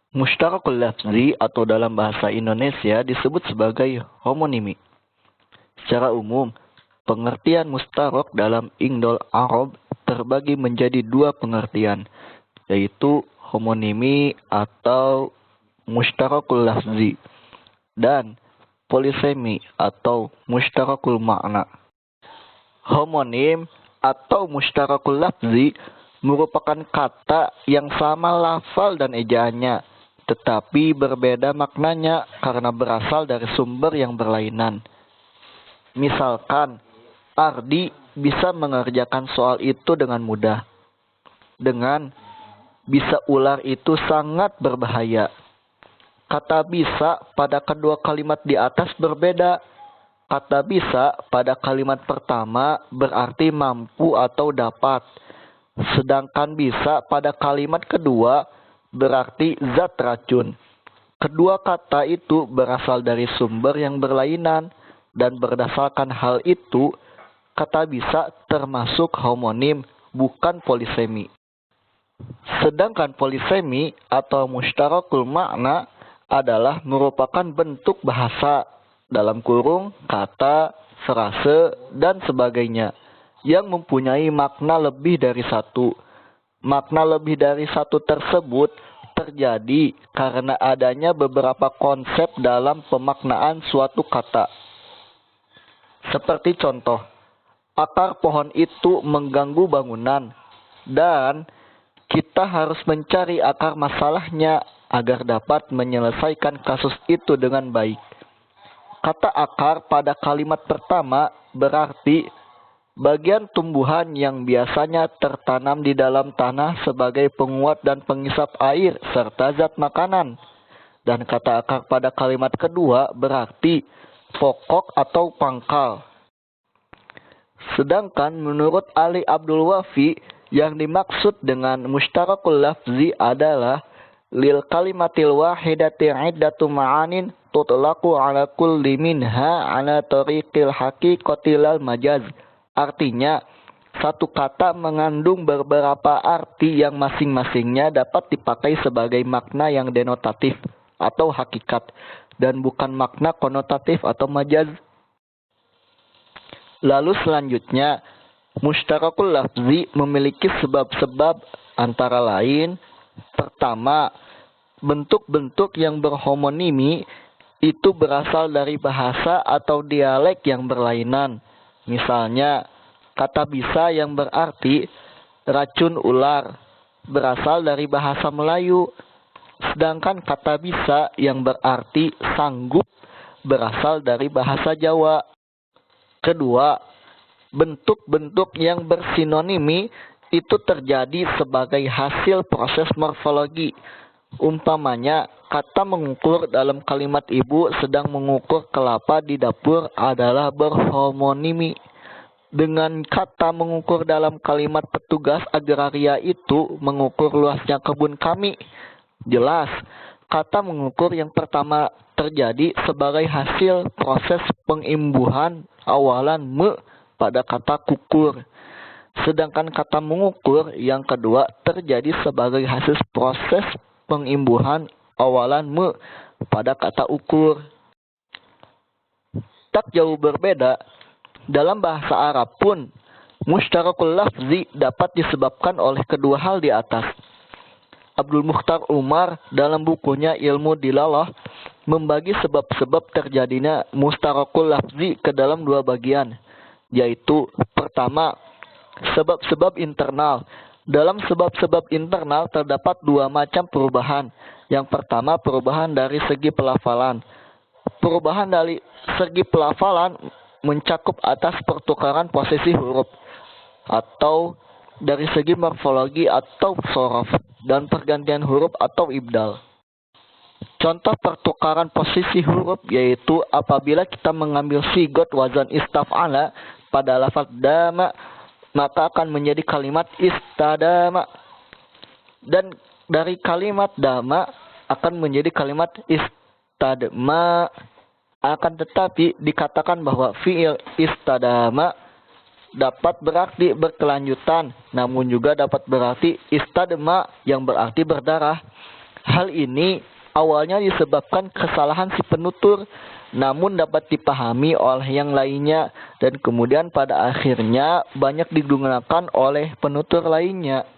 Mustarakul lafzi atau dalam bahasa Indonesia disebut sebagai homonimi. Secara umum, pengertian mustarak dalam Indol Arab terbagi menjadi dua pengertian, yaitu homonimi atau mustarakul lafzi dan polisemi atau mustarakul makna. Homonim atau mustarakul lafzi merupakan kata yang sama lafal dan ejaannya, tetapi berbeda maknanya karena berasal dari sumber yang berlainan. Misalkan, Ardi bisa mengerjakan soal itu dengan mudah. Dengan bisa ular itu sangat berbahaya. Kata bisa pada kedua kalimat di atas berbeda. Kata bisa pada kalimat pertama berarti mampu atau dapat. Sedangkan bisa pada kalimat kedua berarti zat racun. Kedua kata itu berasal dari sumber yang berlainan, dan berdasarkan hal itu, kata bisa termasuk homonim, bukan polisemi. Sedangkan polisemi atau mustarakul makna adalah merupakan bentuk bahasa, dalam kurung, kata, frase, dan sebagainya, yang mempunyai makna lebih dari satu. Makna lebih dari satu tersebut terjadi karena adanya beberapa konsep dalam pemaknaan suatu kata. Seperti contoh, akar pohon itu mengganggu bangunan, dan kita harus mencari akar masalahnya agar dapat menyelesaikan kasus itu dengan baik. Kata akar pada kalimat pertama berarti bagian tumbuhan yang biasanya tertanam di dalam tanah sebagai penguat dan pengisap air serta zat makanan. Dan kata akar pada kalimat kedua berarti pokok atau pangkal. Sedangkan menurut Ali Abdul Wafi, yang dimaksud dengan mustarakul lafzi adalah lil kalimatil wahidati iddatu ma'anin tutlaqu ala kulli minha ala tariqil haqiqatil majaz. Artinya, satu kata mengandung beberapa arti yang masing-masingnya dapat dipakai sebagai makna yang denotatif atau hakikat, dan bukan makna konotatif atau majaz. Lalu selanjutnya, mustarakul lafzi memiliki sebab-sebab antara lain, pertama, bentuk-bentuk yang berhomonimi itu berasal dari bahasa atau dialek yang berlainan. Misalnya, kata bisa yang berarti racun ular berasal dari bahasa Melayu, sedangkan kata bisa yang berarti sanggup berasal dari bahasa Jawa. Kedua, bentuk-bentuk yang bersinonimi itu terjadi sebagai hasil proses morfologi. Umpamanya, kata mengukur dalam kalimat ibu sedang mengukur kelapa di dapur adalah berhomonimi dengan kata mengukur dalam kalimat petugas agraria itu mengukur luasnya kebun kami. Jelas, kata mengukur yang pertama terjadi sebagai hasil proses pengimbuhan awalan me pada kata kukur. Sedangkan kata mengukur yang kedua terjadi sebagai hasil proses pengimbuhan awalan me pada kata ukur. Tak jauh berbeda, dalam bahasa Arab pun, mustarakul lafzi dapat disebabkan oleh kedua hal di atas. Abdul Mukhtar Umar dalam bukunya Ilmu Dilalah membagi sebab-sebab terjadinya mustarakul lafzi ke dalam dua bagian, yaitu pertama, sebab-sebab internal. Dalam sebab-sebab internal terdapat dua macam perubahan. Yang pertama, perubahan dari segi pelafalan. Perubahan dari segi pelafalan mencakup atas pertukaran posisi huruf, atau dari segi morfologi atau sorof, dan pergantian huruf atau ibdal. Contoh pertukaran posisi huruf yaitu apabila kita mengambil sigot wazan istaf'ala pada lafaz dama, maka akan menjadi kalimat istadama. Dan dari kalimat dama akan menjadi kalimat istadma. Akan tetapi dikatakan bahwa fi'il istadama dapat berarti berkelanjutan, namun juga dapat berarti istadma yang berarti berdarah. Hal ini awalnya disebabkan kesalahan si penutur, namun dapat dipahami oleh yang lainnya dan kemudian pada akhirnya banyak digunakan oleh penutur lainnya.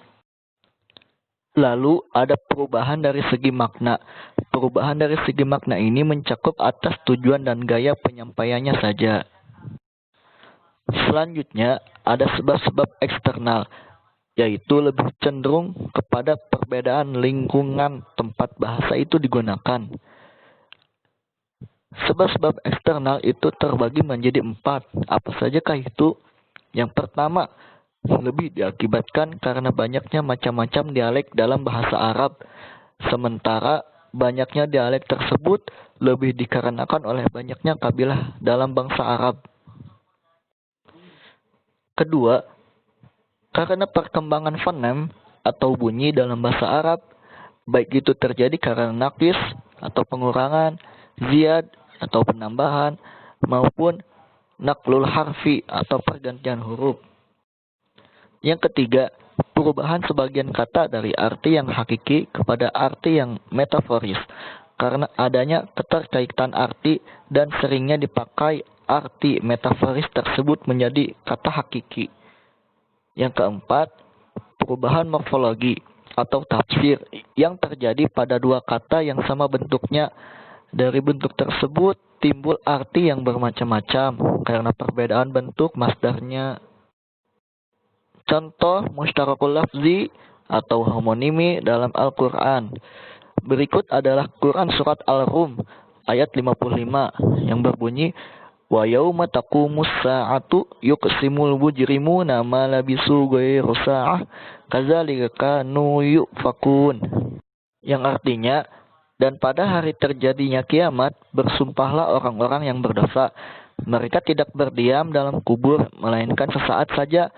Lalu ada perubahan dari segi makna. Perubahan dari segi makna ini mencakup atas tujuan dan gaya penyampaiannya saja. Selanjutnya ada sebab-sebab eksternal, yaitu lebih cenderung kepada perbedaan lingkungan tempat bahasa itu digunakan. Sebab-sebab eksternal itu terbagi menjadi 4. Apa sajakah itu? Yang pertama, lebih diakibatkan karena banyaknya macam-macam dialek dalam bahasa Arab. Sementara banyaknya dialek tersebut lebih dikarenakan oleh banyaknya kabilah dalam bangsa Arab. Kedua, karena perkembangan fonem atau bunyi dalam bahasa Arab, baik itu terjadi karena naqis atau pengurangan, ziyad atau penambahan, maupun naqlul harfi atau pergantian huruf. Yang ketiga, perubahan sebagian kata dari arti yang hakiki kepada arti yang metaforis, karena adanya keterkaitan arti dan seringnya dipakai arti metaforis tersebut menjadi kata hakiki. Yang keempat, perubahan morfologi atau tafsir yang terjadi pada dua kata yang sama bentuknya. Dari bentuk tersebut timbul arti yang bermacam-macam karena perbedaan bentuk masdarnya. Contoh mustarakul lafzi atau homonimi dalam Al-Quran. Berikut adalah Quran surat Al-Rum ayat 55 yang berbunyi, wa yauma taqumus sa'atu yuqsimul mujrimuna ma labisu ghairu sa'ah kadzalika kanu yufakun. Yang artinya, dan pada hari terjadinya kiamat bersumpahlah orang-orang yang berdosa. Mereka tidak berdiam dalam kubur melainkan sesaat saja.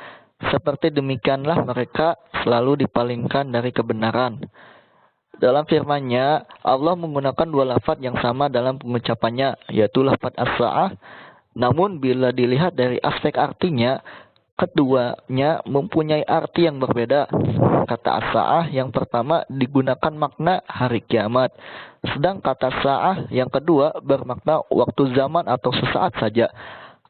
Seperti demikianlah mereka selalu dipalingkan dari kebenaran. Dalam firman-Nya, Allah menggunakan dua lafaz yang sama dalam pengucapannya, yaitu lafaz as-sa'ah. Namun bila dilihat dari aspek artinya, keduanya mempunyai arti yang berbeda. Kata as-sa'ah yang pertama digunakan makna hari kiamat, sedang kata sa'ah yang kedua bermakna waktu zaman atau sesaat saja.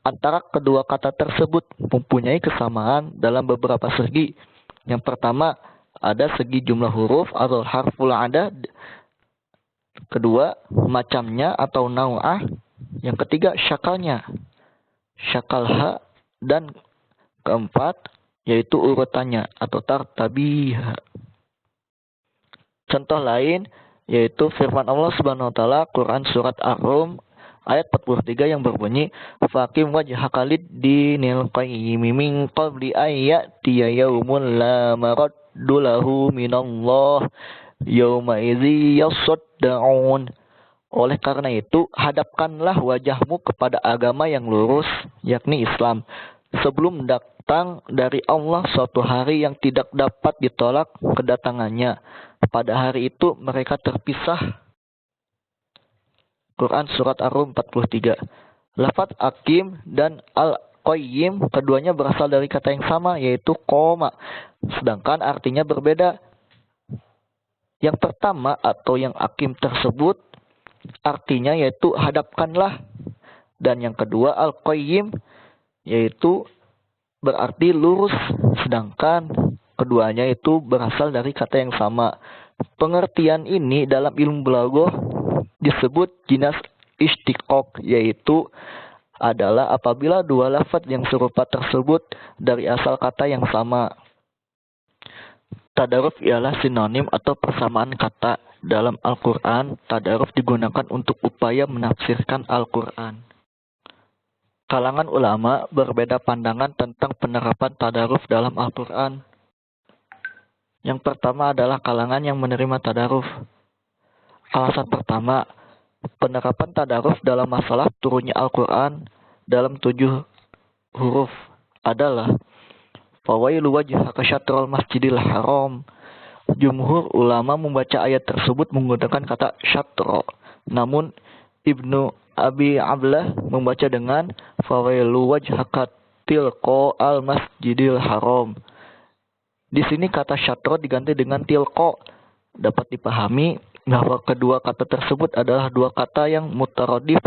Antara kedua kata tersebut mempunyai kesamaan dalam beberapa segi. Yang pertama, ada segi jumlah huruf atau harful adad. Kedua, macamnya atau nau'ah. Yang ketiga, syakalnya, syakalha. Dan keempat, yaitu urutannya atau tartabih. Contoh lain, yaitu firman Allah Subhanahu wa taala Quran surat Ar-Rum ayat 43 yang berbunyi, faqim wajhaka lid-dinil qayyim min qabli ayyatiya yaumun la maraddu lahu minallah yauma idzi yasaddaun. Oleh karena itu, hadapkanlah wajahmu kepada agama yang lurus, yakni Islam, sebelum datang dari Allah suatu hari yang tidak dapat ditolak kedatangannya. Pada hari itu mereka terpisah. Quran surat Ar-Rum 43. Lafaz Akim dan Al-Qayyim keduanya berasal dari kata yang sama, yaitu koma, sedangkan artinya berbeda. Yang pertama atau yang Akim tersebut artinya yaitu hadapkanlah, dan yang kedua Al-Qayyim yaitu berarti lurus, sedangkan keduanya itu berasal dari kata yang sama. Pengertian ini dalam ilmu balaghah disebut jinas istiqaq, yaitu adalah apabila dua lafaz yang serupa tersebut dari asal kata yang sama. Tadaruf ialah sinonim atau persamaan kata. Dalam Al-Quran, tadaruf digunakan untuk upaya menafsirkan Al-Quran. Kalangan ulama berbeda pandangan tentang penerapan tadaruf dalam Al-Quran. Yang pertama adalah kalangan yang menerima tadaruf. Alasan pertama, penerapan tadaruf dalam masalah turunnya Al-Quran dalam 7 huruf adalah fawailu wajhaka syatrul masjidil haram. Jumhur ulama membaca ayat tersebut menggunakan kata syatro. Namun Ibnu Abi Ablah membaca dengan fawailu wajhaka tilqo al-masjidil haram. Di sini kata syatro diganti dengan tilqo. Dapat dipahami bahwa kedua kata tersebut adalah dua kata yang mutaradif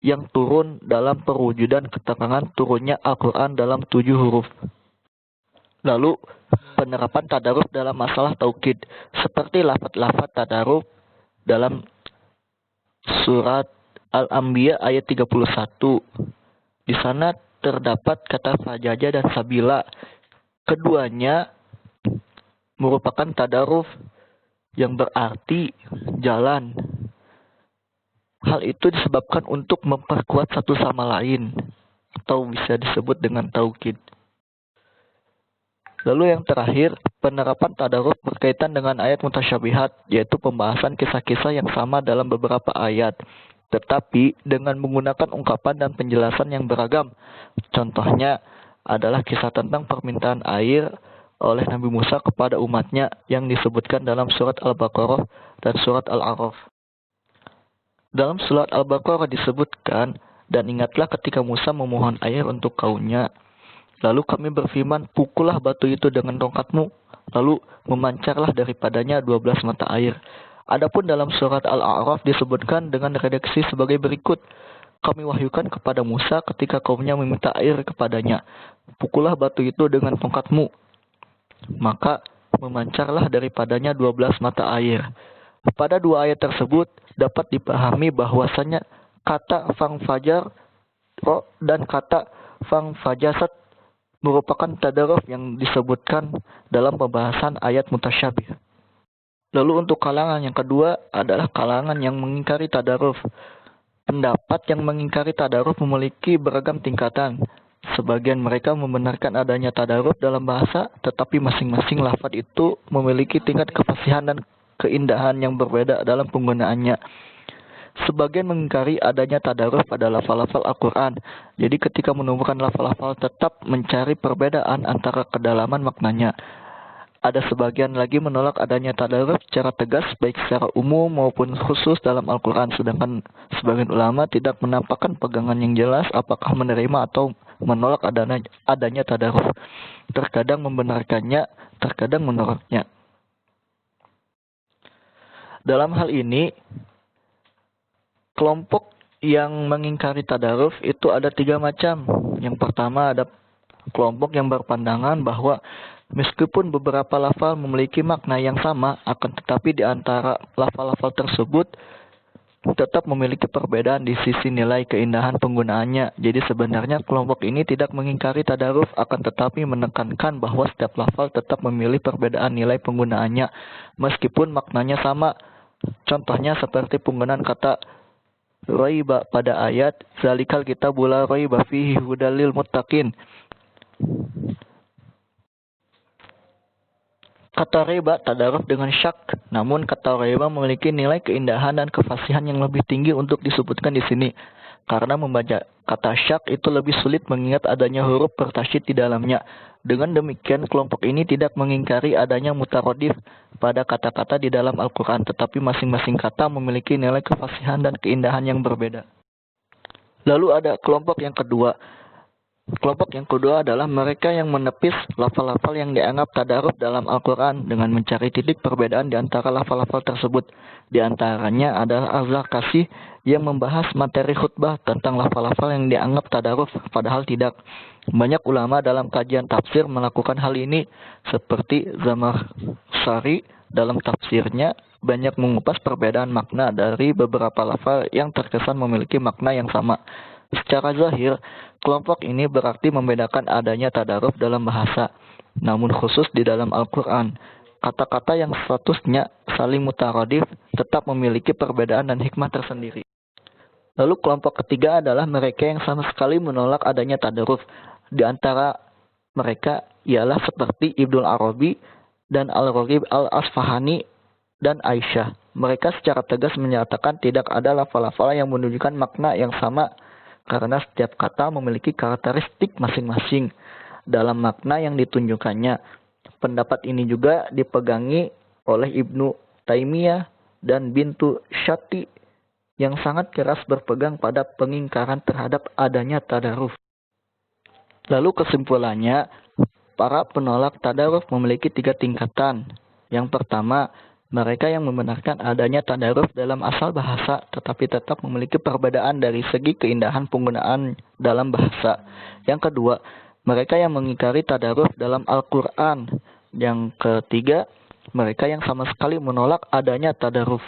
yang turun dalam perwujudan keterangan turunnya Al-Quran dalam 7 huruf. Lalu, penerapan tadaruf dalam masalah taukid. Seperti lafaz-lafaz tadaruf dalam surat Al-Anbiya ayat 31. Di sana terdapat kata fajaja dan sabila. Keduanya merupakan tadaruf yang berarti jalan. Hal itu disebabkan untuk memperkuat satu sama lain, atau bisa disebut dengan taukid. Lalu yang terakhir, penerapan tadaruf berkaitan dengan ayat mutasyabihat, yaitu pembahasan kisah-kisah yang sama dalam beberapa ayat, tetapi dengan menggunakan ungkapan dan penjelasan yang beragam. Contohnya adalah kisah tentang permintaan air oleh Nabi Musa kepada umatnya yang disebutkan dalam surat Al-Baqarah dan surat Al-A'raf. Dalam surat Al-Baqarah disebutkan, dan ingatlah ketika Musa memohon air untuk kaumnya. Lalu kami berfirman, pukullah batu itu dengan tongkatmu, lalu memancarlah daripadanya 12 mata air. Adapun dalam surat Al-A'raf disebutkan dengan redaksi sebagai berikut. Kami wahyukan kepada Musa ketika kaumnya meminta air kepadanya, pukullah batu itu dengan tongkatmu. Maka memancarlah daripadanya 12 mata air. Pada dua ayat tersebut dapat dipahami bahwasanya kata fangfajar dan kata fangfajasat merupakan tadaruf yang disebutkan dalam pembahasan ayat mutasyabih. Lalu untuk kalangan yang kedua adalah kalangan yang mengingkari tadaruf. Pendapat yang mengingkari tadaruf memiliki beragam tingkatan. Sebagian mereka membenarkan adanya tadaruf dalam bahasa, tetapi masing-masing lafaz itu memiliki tingkat kefasihan dan keindahan yang berbeda dalam penggunaannya. Sebagian mengingkari adanya tadaruf pada lafal-lafal Al-Quran. Jadi ketika menemukan lafal-lafal tetap mencari perbedaan antara kedalaman maknanya. Ada sebagian lagi menolak adanya tadaruf secara tegas baik secara umum maupun khusus dalam Al-Quran. Sedangkan sebagian ulama tidak menampakkan pegangan yang jelas apakah menerima atau menolak adanya tadaruf. Terkadang membenarkannya, terkadang menolaknya. Dalam hal ini, kelompok yang mengingkari tadaruf itu ada 3 macam. Yang pertama ada kelompok yang berpandangan bahwa meskipun beberapa lafal memiliki makna yang sama, akan tetapi di antara lafal-lafal tersebut tetap memiliki perbedaan di sisi nilai keindahan penggunaannya. Jadi sebenarnya kelompok ini tidak mengingkari tadaruf, akan tetapi menekankan bahwa setiap lafal tetap memiliki perbedaan nilai penggunaannya meskipun maknanya sama. Contohnya seperti penggunaan kata raiba pada ayat zalikal kitabul la raiba fihi hudal lil muttaqin. Kata reba tadaruf dengan syak, namun kata reba memiliki nilai keindahan dan kefasihan yang lebih tinggi untuk disebutkan di sini. Karena membaca kata syak itu lebih sulit mengingat adanya huruf bertasyid di dalamnya. Dengan demikian, kelompok ini tidak mengingkari adanya mutaradif pada kata-kata di dalam Al-Quran, tetapi masing-masing kata memiliki nilai kefasihan dan keindahan yang berbeda. Lalu ada kelompok yang kedua. Kelompok yang kedua adalah mereka yang menepis lafal-lafal yang dianggap tadaruf dalam Al-Quran dengan mencari titik perbedaan di antara lafal-lafal tersebut. Di antaranya adalah Az-Zarkashi yang membahas materi khutbah tentang lafal-lafal yang dianggap tadaruf, padahal tidak. Banyak ulama dalam kajian tafsir melakukan hal ini, seperti Zamakhsyari dalam tafsirnya banyak mengupas perbedaan makna dari beberapa lafal yang terkesan memiliki makna yang sama. Secara zahir, kelompok ini berarti membedakan adanya tadaruf dalam bahasa, namun khusus di dalam Al-Quran. Kata-kata yang statusnya saling mutaradif tetap memiliki perbedaan dan hikmah tersendiri. Lalu kelompok ketiga adalah mereka yang sama sekali menolak adanya tadaruf. Di antara mereka ialah seperti Ibnul Arabi dan Al-Raghib Al-Asfahani dan Aisyah. Mereka secara tegas menyatakan tidak ada lafal-lafal yang menunjukkan makna yang sama, karena setiap kata memiliki karakteristik masing-masing dalam makna yang ditunjukkannya. Pendapat ini juga dipegangi oleh Ibnu Taimiyah dan Bintu Syati yang sangat keras berpegang pada pengingkaran terhadap adanya tadaruf. Lalu kesimpulannya, para penolak tadaruf memiliki 3 tingkatan. Yang pertama, mereka yang membenarkan adanya tadaruf dalam asal bahasa, tetapi tetap memiliki perbedaan dari segi keindahan penggunaan dalam bahasa. Yang kedua, mereka yang mengingkari tadaruf dalam Al-Quran. Yang ketiga, mereka yang sama sekali menolak adanya tadaruf.